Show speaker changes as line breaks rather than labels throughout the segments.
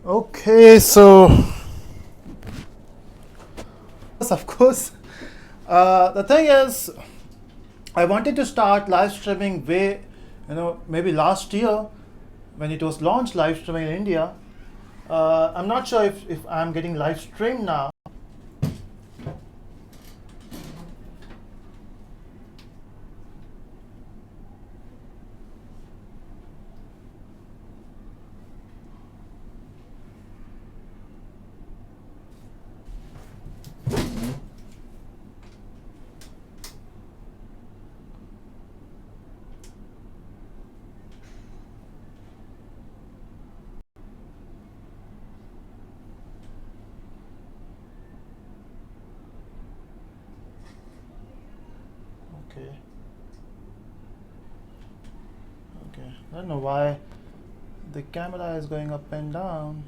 Okay, so of course, the thing is, I wanted to start live streaming maybe last year when it was launched live streaming in India. I'm not sure if I'm getting live streamed now. Okay, okay. I don't know why the camera is going up and down.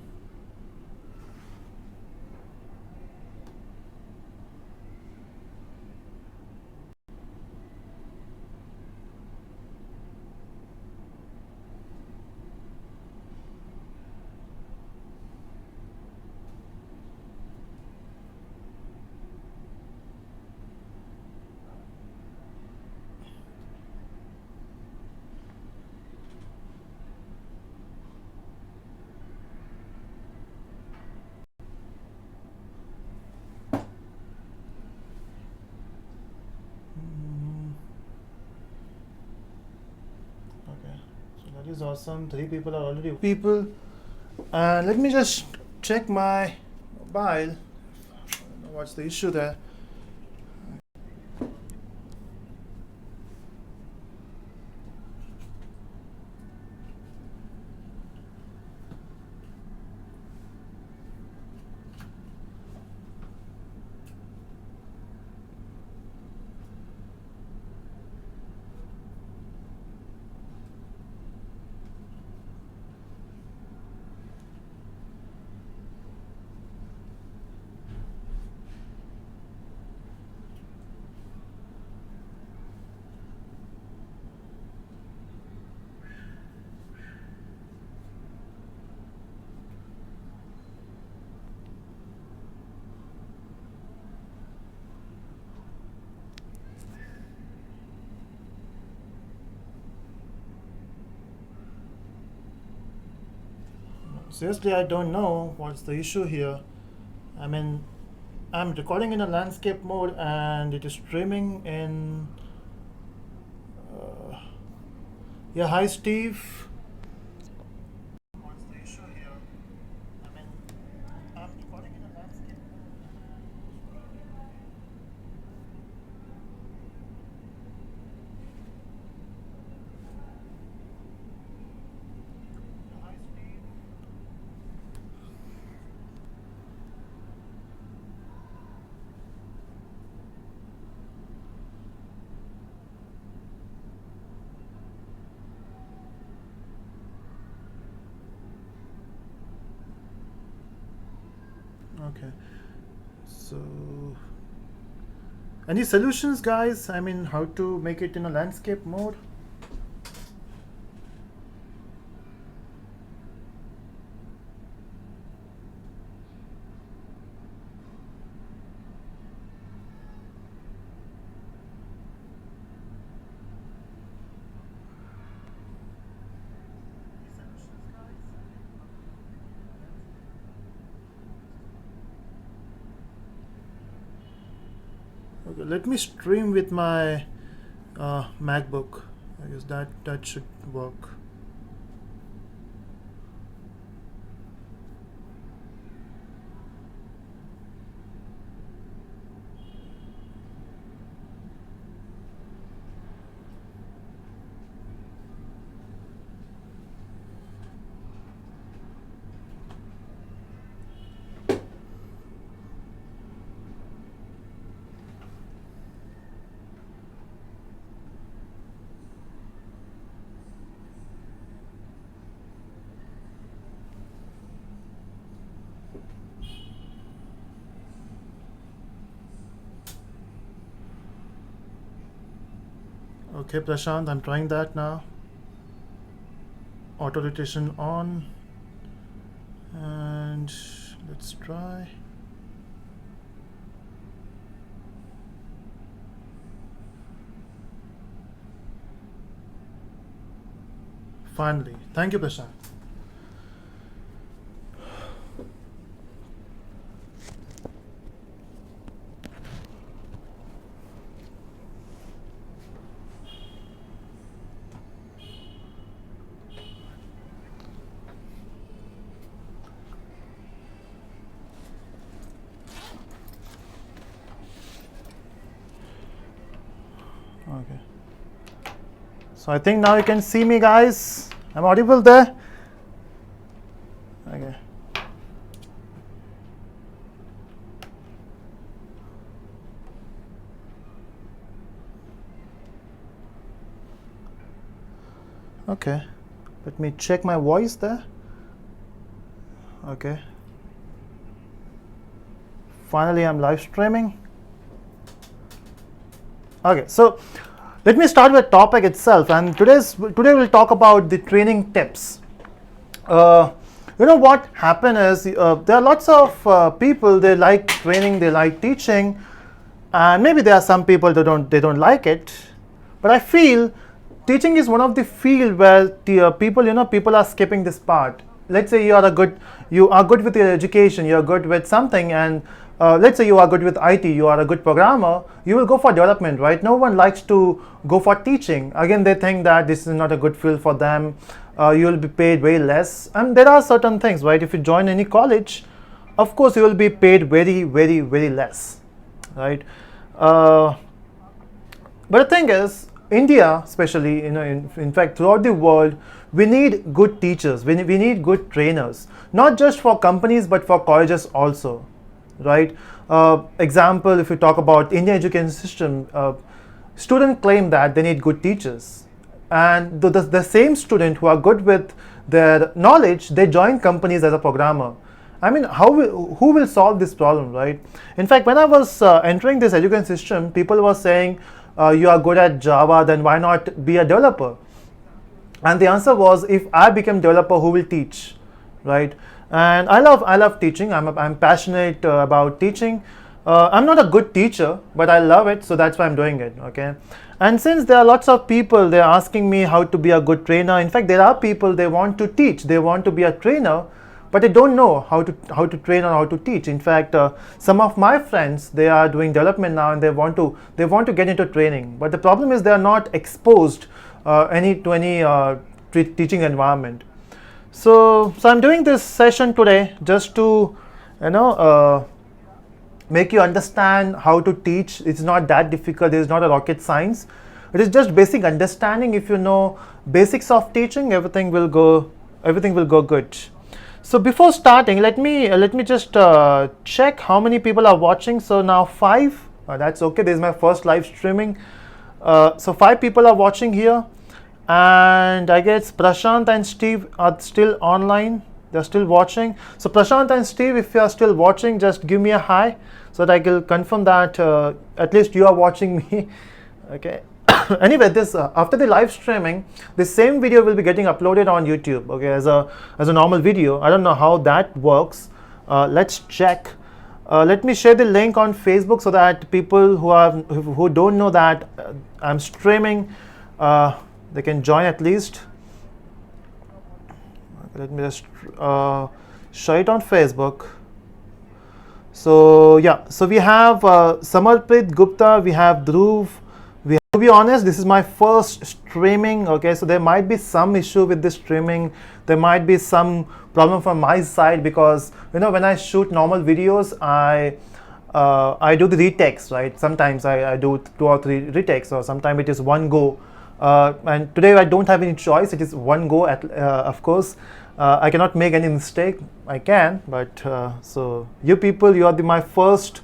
Mm, okay, so that is awesome. Three people are already people. And let me just check my mobile. I don't know what's the issue there. Seriously, I don't know what's the issue here. I mean, I'm recording in a landscape mode and it is streaming in. Uh, yeah, hi Steve. What's the issue here? I mean, I'm recording in a landscape mode. Hi Steve. Okay, so any solutions, guys? I mean, how to make it in a landscape mode? Okay, let me stream with my MacBook. I guess that should work. Okay, Prashant, I'm trying that now. Auto rotation on. And let's try. Finally, thank you, Prashant. Okay. So I think now you can see me, guys. I'm audible there. Okay. Okay. Let me check my voice there. Okay. Finally, I'm live streaming. Okay, so let me start with topic itself, and today we'll talk about the training tips. What happened is there are lots of people, they like training, they like teaching, and maybe there are some people they don't like it. But I feel teaching is one of the field where the people are skipping this part. Let's say you are good with your education, you are good with something, and let's say you are good with IT, you are a good programmer, you will go for development, right? No one likes to go for teaching. Again, they think that this is not a good field for them. You will be paid way less, and there are certain things, right? If you join any college, of course you will be paid very, very, very less, right? But the thing is, India, especially, in fact, throughout the world, we need good teachers. We need good trainers, not just for companies but for colleges also, right? Example, if you talk about Indian education system, students claim that they need good teachers, and the same student who are good with their knowledge, they join companies as a programmer. I mean, who will solve this problem, right? In fact, when I was entering this education system, people were saying, you are good at Java, then why not be a developer? And the answer was, if I become developer, who will teach, right? And I love teaching. I'm passionate about teaching. I'm not a good teacher, but I love it, so that's why I'm doing it. Okay. And since there are lots of people, they're asking me how to be a good trainer. In fact, there are people, they want to teach, they want to be a trainer, but they don't know how to train or how to teach. In fact, some of my friends, they are doing development now, and they want to get into training, but the problem is they are not exposed to any teaching environment. So I'm doing this session today just to make you understand how to teach. It's not that difficult. It's not a rocket science. It is just basic understanding. If you know basics of teaching, everything will go good. So before starting, let me just check how many people are watching. So now 5. That's okay. This is my first live streaming. So 5 people are watching here, and I guess Prashant and Steve are still online. They're still watching. So Prashant and Steve, if you are still watching, just give me a hi so that I will confirm that at least you are watching me. Okay. Anyway, this after the live streaming, the same video will be getting uploaded on YouTube. Okay, as a normal video. I don't know how that works. Let's check. Let me share the link on Facebook so that people who don't know that I'm streaming, they can join at least. Let me just share it on Facebook. So yeah, so we have Samarprit Gupta, we have Dhruv. To be honest, this is my first streaming. Okay, so there might be some issue with this streaming. There might be some problem from my side, because when I shoot normal videos, I do the retakes, right? Sometimes I do 2 or 3 retakes, or sometimes it is one go. And today I don't have any choice. It is one go. Of course, I cannot make any mistake. I can, but so you people, you are my first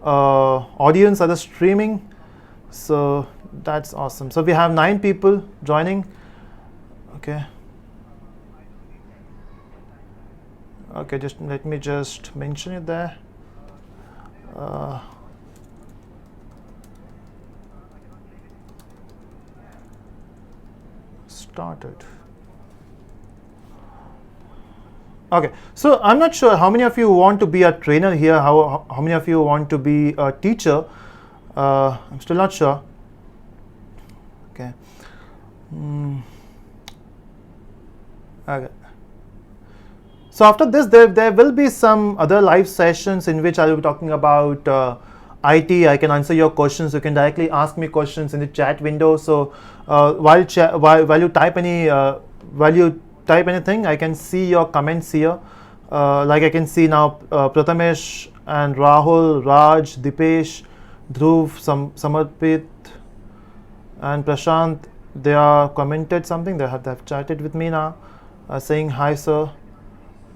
audience at the streaming. So that's awesome. So we have 9 people joining. Okay. Okay, just let me just mention it there. Started. Okay, so I'm not sure how many of you want to be a trainer here, how many of you want to be a teacher. I'm still not sure. Okay. Okay. So after this, there will be some other live sessions in which I will be talking about IT. I can answer your questions. You can directly ask me questions in the chat window. So while you type anything, I can see your comments here. Like I can see now, Prathamesh and Rahul, Raj, Dipesh, Dhruv, Samarpit, and Prashant. They are commented something. They have chatted with me now, saying hi, sir.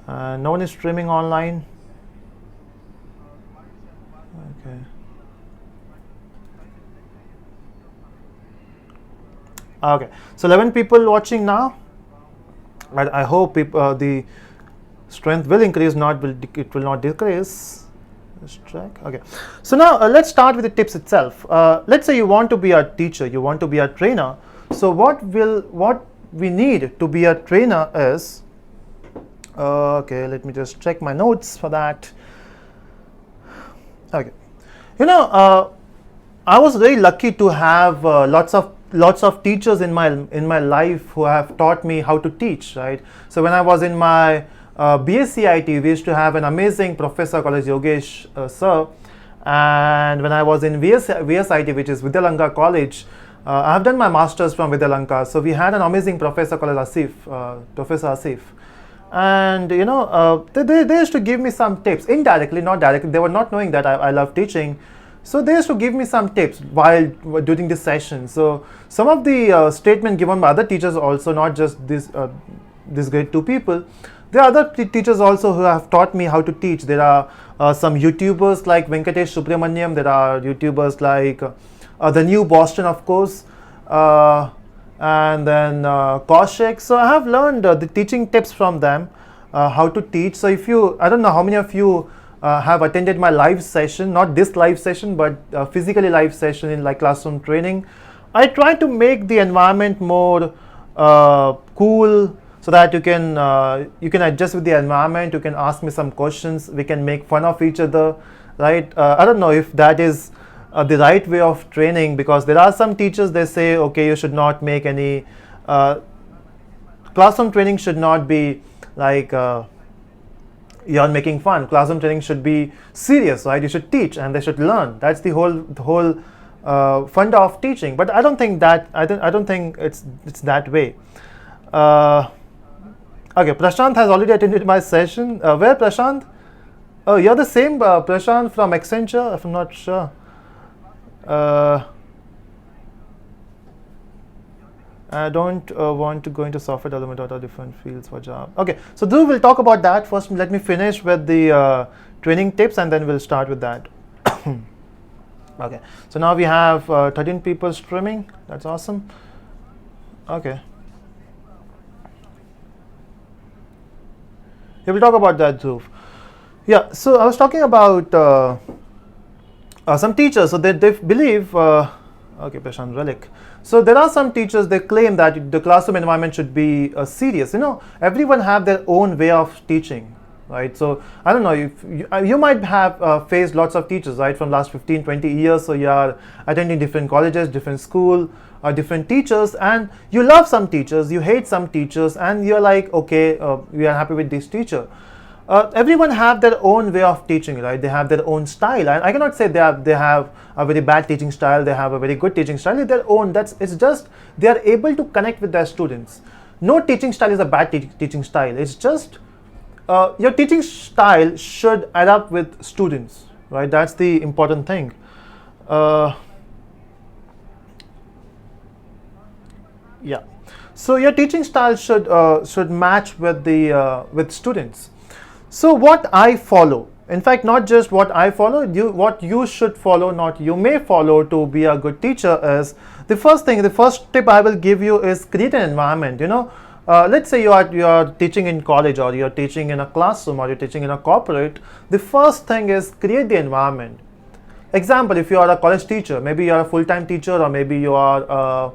No one is streaming online. Okay. Okay. So 11 people watching now. But I hope the strength will increase. It will not decrease. Let's check. Okay. So now let's start with the tips itself. Let's say you want to be a teacher. You want to be a trainer. So what we need to be a trainer is. Okay, let me just check my notes for that. Okay, I was very lucky to have lots of teachers in my life who have taught me how to teach. Right. So when I was in my BSc IT, we used to have an amazing professor called Yogesh sir, and when I was in VSIT, which is Vidyalanka College, I have done my masters from Vidyalanka. So we had an amazing professor called Professor Asif. And they used to give me some tips indirectly, not directly. They were not knowing that I love teaching, so they used to give me some tips while during this session. So some of the statement given by other teachers also, not just this grade 2 people. There are other teachers also who have taught me how to teach. There are some YouTubers like Venkatesh Subramaniam. There are YouTubers like the New Boston, of course. And then Kaushik. So I have learned the teaching tips from them, how to teach. So I don't know how many of you have attended my live session, not this live session, but physically live session in like classroom training. I try to make the environment more cool so that you can adjust with the environment. You can ask me some questions. We can make fun of each other, right? I don't know if that is the right way of training, because there are some teachers, they say, okay, you should not make any classroom training should not be like you're making fun. Classroom training should be serious, right? You should teach and they should learn. That's the whole funda of teaching. But I don't think it's that way. Okay, Prashant has already attended my session. Where, Prashant? Oh, you're the same Prashant from Accenture, if I'm not sure. I don't want to go into software development or different fields for job. Okay, so Dhruv will talk about that. First, let me finish with the training tips and then we'll start with that. Okay, so now we have 13 people streaming. That's awesome. Okay. Yeah, we'll talk about that, Dhruv. Yeah, so I was talking about some teachers, so they believe, okay, Prashant Relic. So there are some teachers, they claim that the classroom environment should be serious. Everyone have their own way of teaching, right? So I don't know, if you might have faced lots of teachers, right, from last 15, 20 years. So you are attending different colleges, different school, different teachers, and you love some teachers, you hate some teachers, and you're like, okay, we are happy with this teacher. Everyone have their own way of teaching, right? They have their own style. I cannot say they have a very bad teaching style. They have a very good teaching style. It's their own. It's just they are able to connect with their students. No teaching style is a bad teaching style. It's just your teaching style should adapt with students, right? That's the important thing. Yeah. So your teaching style should match with the with students. So what I follow, in fact, not just what I follow, what you should follow, not you may follow to be a good teacher is the first tip I will give you is create an environment. Let's say you are teaching in college, or you're teaching in a classroom, or you're teaching in a corporate. The first thing is create the environment. Example, if you are a college teacher, maybe you are a full-time teacher, or maybe you are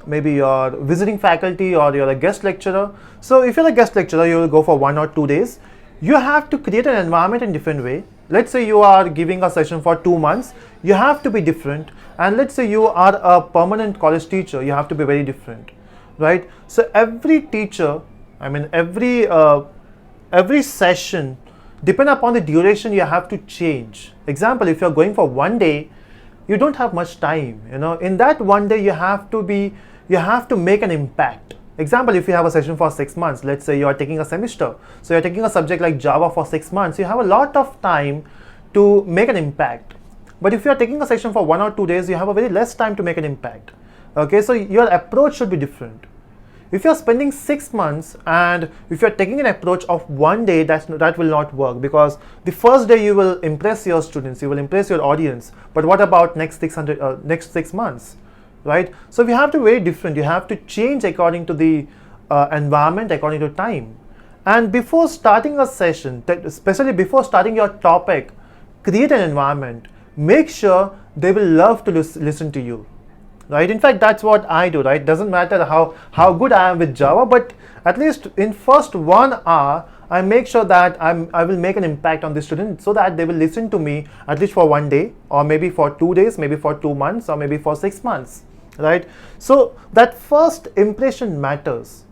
maybe you're visiting faculty or you're a guest lecturer. So if you're a guest lecturer, you will go for 1 or 2 days. You have to create an environment in different way. Let's say you are giving a session for 2 months, you have to be different. And let's say you are a permanent college teacher, you have to be very different, right? So every teacher, I mean every session, depend upon the duration, you have to change. Example, if you're going for 1 day, you don't have much time. In that 1 day, you have to make an impact. Example, if you have a session for 6 months, let's say you are taking a semester, so you're taking a subject like Java for 6 months, you have a lot of time to make an impact. But if you are taking a session for 1 or 2 days, you have a very less time to make an impact. Okay, so your approach should be different. If you're spending 6 months and if you're taking an approach of 1 day, that will not work, because the first day you will impress your students, you will impress your audience. But what about next 6 months, right? So we have to be very different. You have to change according to the environment, according to time. And before starting a session, especially before starting your topic, create an environment. Make sure they will love to listen to you. Right? In fact, that's what I do, right? Doesn't matter how good I am with Java, but at least in first 1 hour, I make sure that I will make an impact on the student so that they will listen to me at least for 1 day, or maybe for 2 days, maybe for 2 months, or maybe for 6 months, right? So that first impression matters.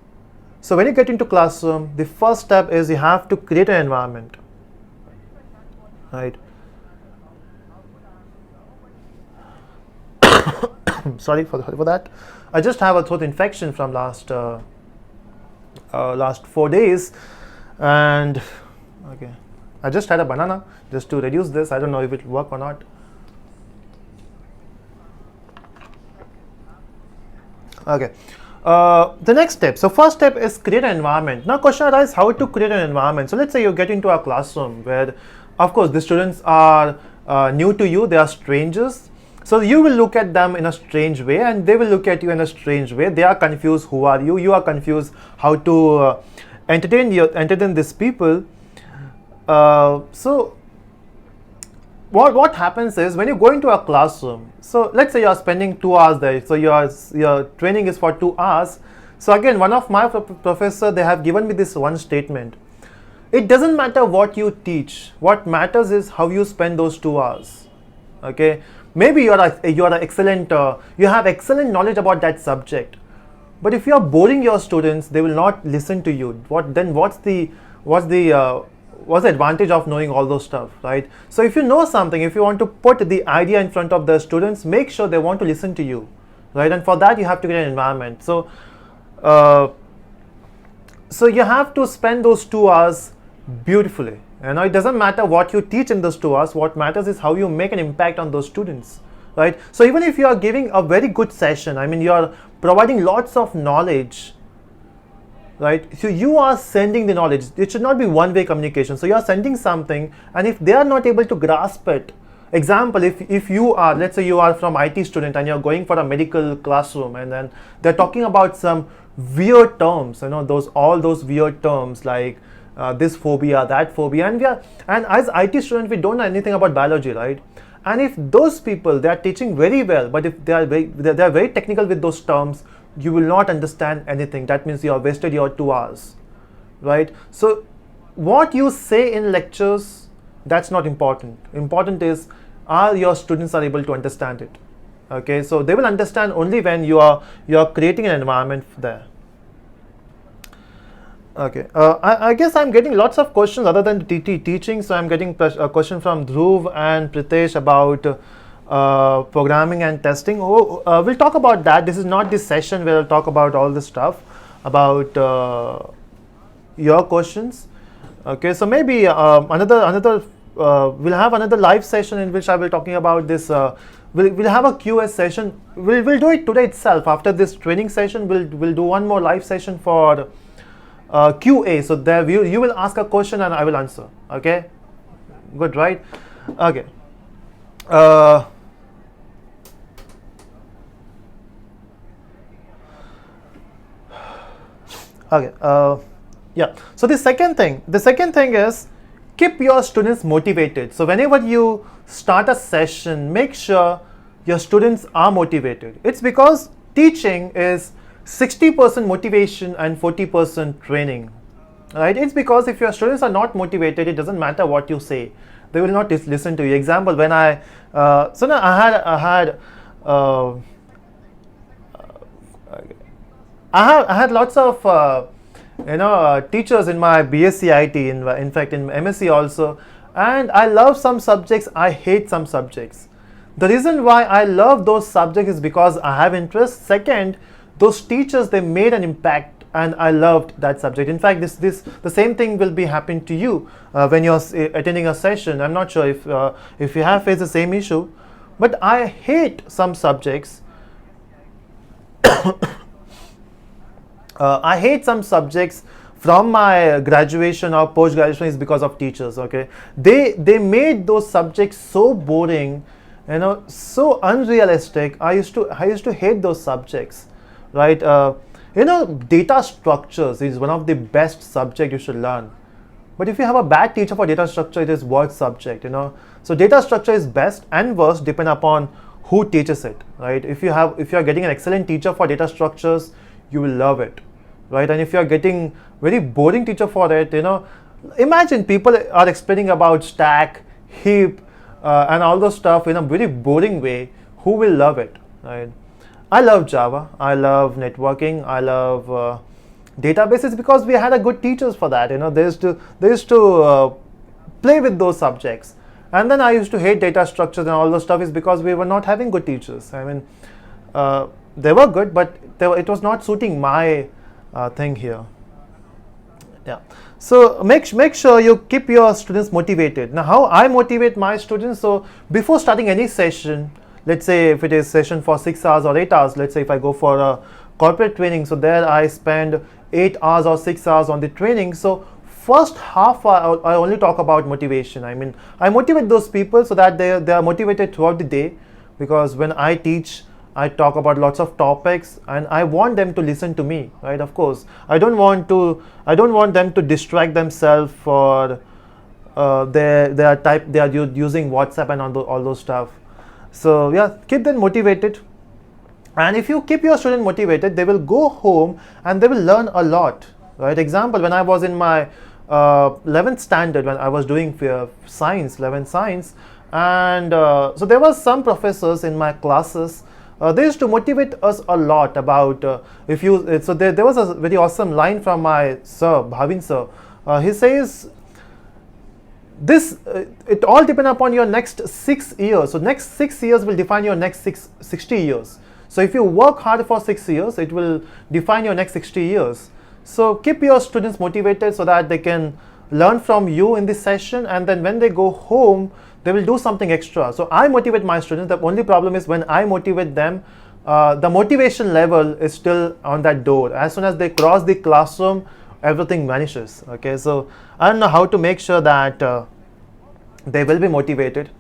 So when you get into classroom, the first step is you have to create an environment, right? Sorry for that. I just have a throat infection from last 4 days, and okay, I just had a banana just to reduce this. I don't know if it will work or not. Okay, the next step. So first step is create an environment. Now question arises how to create an environment. So let's say you get into a classroom where, of course, the students are new to you, they are strangers. So you will look at them in a strange way, and they will look at you in a strange way. They are confused. Who are you? You are confused how to entertain these people. So what happens is when you go into a classroom. So let's say you are spending 2 hours there. So your training is for 2 hours. So again, one of my professor, they have given me this one statement. It doesn't matter what you teach. What matters is how you spend those 2 hours. Okay. Maybe you are excellent. You have excellent knowledge about that subject, but if you are boring your students, they will not listen to you. What's the advantage of knowing all those stuff, right? So if you know something, if you want to put the idea in front of the students, make sure they want to listen to you, right? And for that, you have to create an environment. So you have to spend those 2 hours beautifully. It doesn't matter what you teach in those 2 hours. What matters is how you make an impact on those students, right? So even if you are giving a very good session, I mean, you are providing lots of knowledge, right? So you are sending the knowledge. It should not be one-way communication. So you are sending something, and if they are not able to grasp it, example, if you are, let's say you are from IT student and you're going for a medical classroom, and then they're talking about some weird terms, all those weird terms like this phobia, that phobia, and as IT students, we don't know anything about biology, right? And if those people, they are teaching very well, but if they are very technical with those terms, you will not understand anything. That means you have wasted your 2 hours, right? So what you say in lectures, that's not important. Important is, are your students are able to understand it? Okay, so they will understand only when you are creating an environment there. Okay, I guess I'm getting lots of questions other than teaching. So I'm getting a question from Dhruv and Pritesh about programming and testing. We'll talk about that. This is not this session where I'll talk about all this stuff about your questions. Okay, so maybe we'll have another live session in which I will talking about this. We'll have a QA session. We'll do it today itself. After this training session, we'll do one more live session for QA. So there you will ask a question and I will answer. Okay, good, right? Okay. Yeah. So the second thing is keep your students motivated. So whenever you start a session, make sure your students are motivated. It's because teaching is 60% motivation and 40% training, right? It's because if your students are not motivated, it doesn't matter what you say, they will not listen to you. Example, when so now uh, I had lots of teachers in my BSc IT, in fact in MSc also, and I love some subjects, I hate some subjects. The reason why I love those subjects is because I have interest. Second, those teachers, they made an impact and I loved that subject. In fact, the same thing will be happening to you when you're attending a session. I'm not sure if you have faced the same issue, but I hate some subjects. I hate some subjects from my graduation or post graduation is because of teachers. Okay, they made those subjects so boring, so unrealistic. I used to hate those subjects, right? Data structures is one of the best subject you should learn. But if you have a bad teacher for data structure, it is worst subject. So data structure is best and worst depend upon who teaches it, right? If you are getting an excellent teacher for data structures, you will love it, right? And if you are getting very boring teacher for it, imagine people are explaining about stack, heap, and all those stuff in a very boring way. Who will love it, right? I love Java, I love networking, I love databases because we had a good teachers for that. They used to play with those subjects. And then I used to hate data structures and all those stuff is because we were not having good teachers. I mean, they were good, but it was not suiting my thing here. Yeah. So make sure you keep your students motivated. Now, how I motivate my students? So before starting any session, let's say if it is session for 6 hours or 8 hours, let's say if I go for a corporate training, so there I spend 8 hours or 6 hours on the training. So first half hour, I only talk about motivation. I mean, I motivate those people so that they are motivated throughout the day, because when I teach, I talk about lots of topics and I want them to listen to me, right? Of course, I don't want them to distract themselves for they are using WhatsApp and all those stuff. So yeah, keep them motivated. And if you keep your student motivated, they will go home and they will learn a lot, right? Example, when I was in my 11th standard, when I was doing science, 11th science, and so there was some professors in my classes. They used to motivate us a lot about so there was a very awesome line from my sir, Bhavin sir. He says, it all depends upon your next 6 years. So next 6 years will define your next 60 years. So if you work hard for 6 years, it will define your next 60 years. So keep your students motivated so that they can learn from you in this session, and then when they go home, they will do something extra. So I motivate my students. The only problem is when I motivate them, the motivation level is still on that door. As soon as they cross the classroom, everything vanishes. Okay, so I don't know how to make sure that they will be motivated.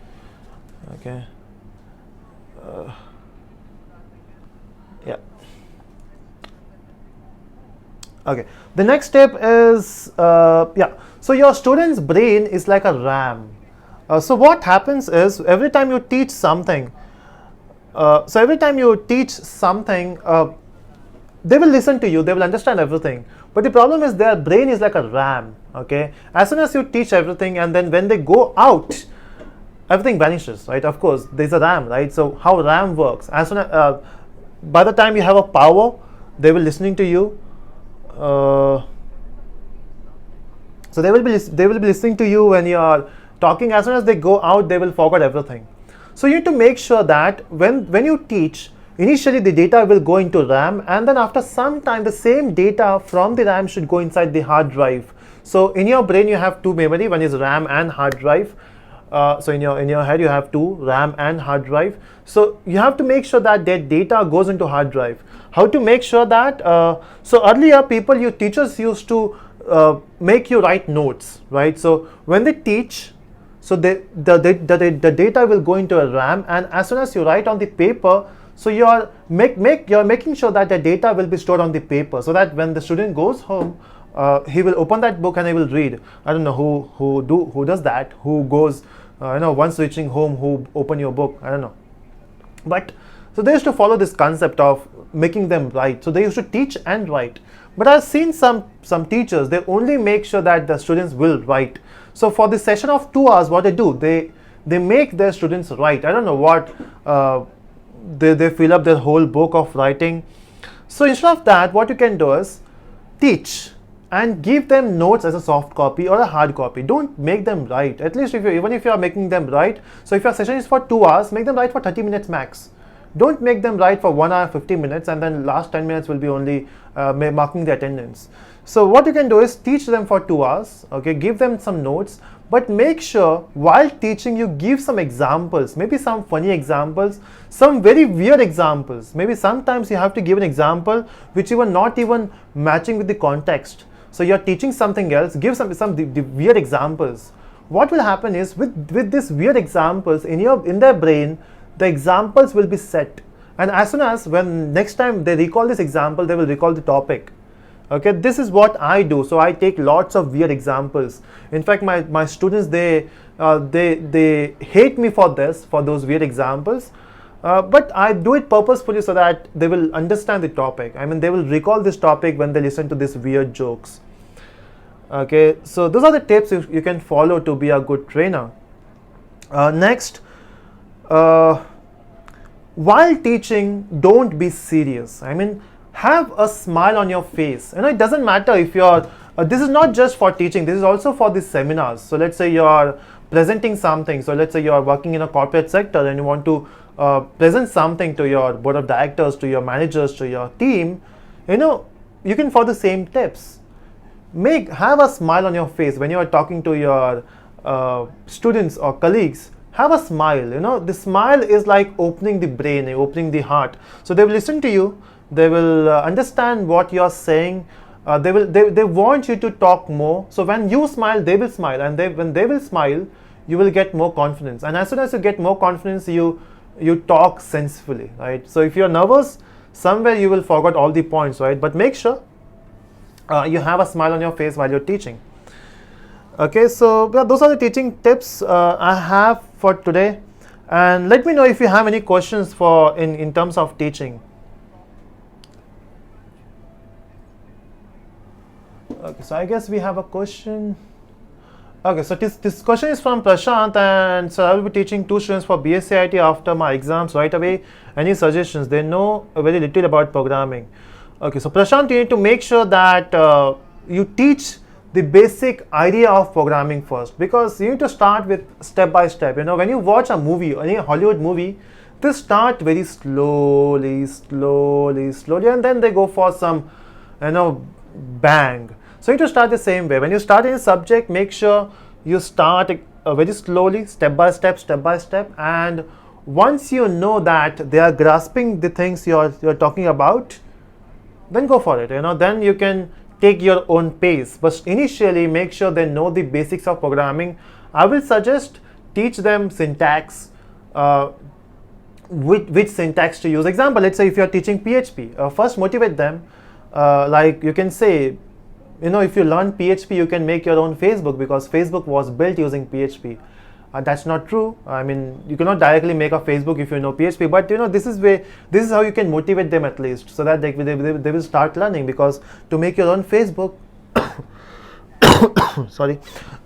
Okay. Yeah. Okay. The next step is So your student's brain is like a RAM. So what happens is every time you teach something, they will listen to you, they will understand everything. But the problem is their brain is like a RAM. Okay. As soon as you teach everything, and then when they go out, everything vanishes, right? Of course, there's a RAM, right? So how RAM works? As soon as by the time you have a power, they will listening to you. So they will be listening to you when you are talking. As soon as they go out, they will forget everything. So you need to make sure that when you teach, initially the data will go into RAM, and then after some time the same data from the RAM should go inside the hard drive. So in your brain you have two memory, one is RAM and hard drive. So in your head you have two, RAM and hard drive. So you have to make sure that data goes into hard drive. How to make sure that? So earlier teachers used to make you write notes, right? So when they teach, so the data will go into a RAM, and as soon as you write on the paper, so you're making sure that the data will be stored on the paper, so that when the student goes home, he will open that book and he will read. I don't know who does that, who goes once reaching home, who open your book, I don't know. But so they used to follow this concept of making them write. So they used to teach and write. But I've seen some teachers, they only make sure that the students will write. So for the session of 2 hours, what they do, they make their students write. I don't know what, they fill up their whole book of writing. So instead of that, what you can do is teach and give them notes as a soft copy or a hard copy. Don't make them write. At least even if you are making them write, so if your session is for 2 hours, make them write for 30 minutes max. Don't make them write for 1 hour 50 minutes and then last 10 minutes will be only marking the attendance. So what you can do is teach them for 2 hours, okay, give them some notes, but make sure while teaching you give some examples, maybe some funny examples, some very weird examples. Maybe sometimes you have to give an example which you are not even matching with the context. So you're teaching something else, give some the weird examples. What will happen is with these weird examples in their brain, the examples will be set. And as soon as when next time they recall this example, they will recall the topic. Okay, this is what I do. So I take lots of weird examples. In fact, my students, they hate me for those weird examples. But I do it purposefully so that they will understand the topic. I mean, they will recall this topic when they listen to these weird jokes. Okay, so those are the tips you can follow to be a good trainer. Next, while teaching, don't be serious. I mean, have a smile on your face. It doesn't matter if you're, this is not just for teaching, this is also for the seminars. So let's say you're presenting something. So let's say you're working in a corporate sector and you want to present something to your board of directors, to your managers, to your team. You can follow the same tips. Have a smile on your face when you are talking to your students or colleagues. Have a smile. The smile is like opening the brain, opening the heart. So they will listen to you. They will understand what you're saying. They want you to talk more. So when you smile, they will smile, and when they will smile, you will get more confidence. And as soon as you get more confidence, you talk sensibly, right? So if you're nervous, somewhere you will forget all the points, right? But make sure you have a smile on your face while you're teaching. Okay, so those are the teaching tips I have for today. And let me know if you have any questions in terms of teaching. Okay, so I guess we have a question. Okay, so this question is from Prashant, and so I will be teaching 2 students for BSCIT after my exams right away. Any suggestions? They know very little about programming. Okay, so Prashant, you need to make sure that you teach the basic idea of programming first, because you need to start with step by step. When you watch a movie, any Hollywood movie, they start very slowly, and then they go for some, bang. So you need to start the same way. When you start in a subject, make sure you start very slowly, step by step, and once you know that they are grasping the things you're talking about, then go for it. Then you can take your own pace. But initially, make sure they know the basics of programming. I will suggest teach them syntax, which syntax to use. Example, let's say if you're teaching PHP, first motivate them. Like you can say, if you learn PHP, you can make your own Facebook, because Facebook was built using PHP. That's not true. I mean, you cannot directly make a Facebook if you know PHP, but this is how you can motivate them at least, so that they will start learning. Because to make your own Facebook, sorry,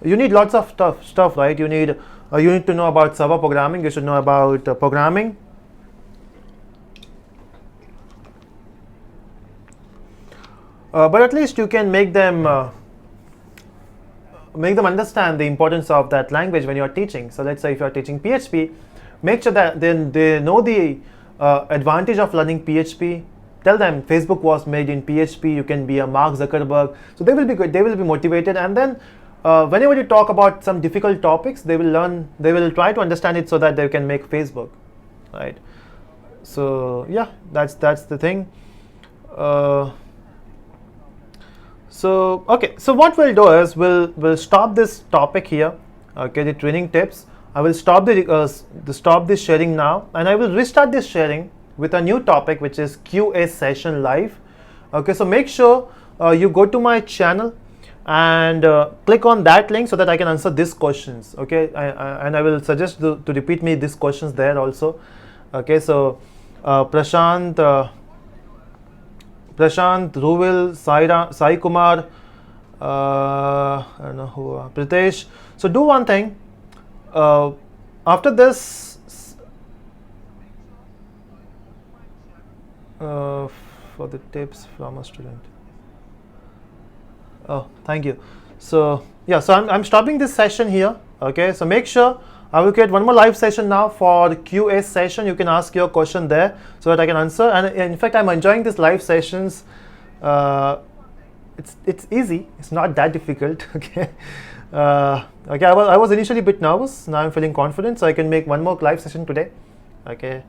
you need lots of stuff, right? You need to know about server programming. You should know about programming. But at least you can make them understand the importance of that language when you are teaching. So let's say if you are teaching PHP, make sure that they know the advantage of learning PHP. Tell them Facebook was made in PHP. You can be a Mark Zuckerberg. So they will be good. They will be motivated. And then whenever you talk about some difficult topics, they will learn. They will try to understand it so that they can make Facebook, right? So yeah, that's the thing. So okay, so what we'll do is we'll stop this topic here. Okay, the training tips. I will stop this sharing now, and I will restart this sharing with a new topic, which is QA session live. Okay, so make sure you go to my channel and click on that link so that I can answer these questions. Okay, and I will suggest to repeat me these questions there also. Okay, so Prashant. Prashant, Ruvil, Sai Kumar, I don't know who, Pritesh. So do one thing. After this, for the tips from a student. Oh, thank you. So yeah, so I'm stopping this session here. Okay, so make sure I will create one more live session now for the QA session. You can ask your question there so that I can answer. And in fact, I'm enjoying these live sessions. It's easy. It's not that difficult. Okay. Okay. I was initially a bit nervous. Now I'm feeling confident, so I can make one more live session today. Okay.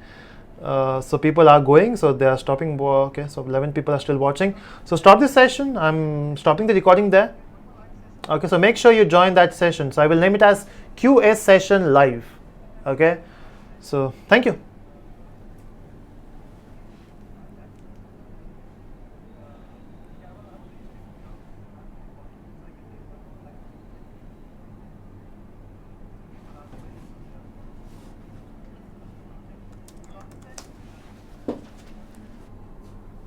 So people are going, so they are stopping. Okay, so 11 people are still watching. So stop this session. I'm stopping the recording there. Okay, so make sure you join that session. So I will name it as QA session live. Okay, so thank you.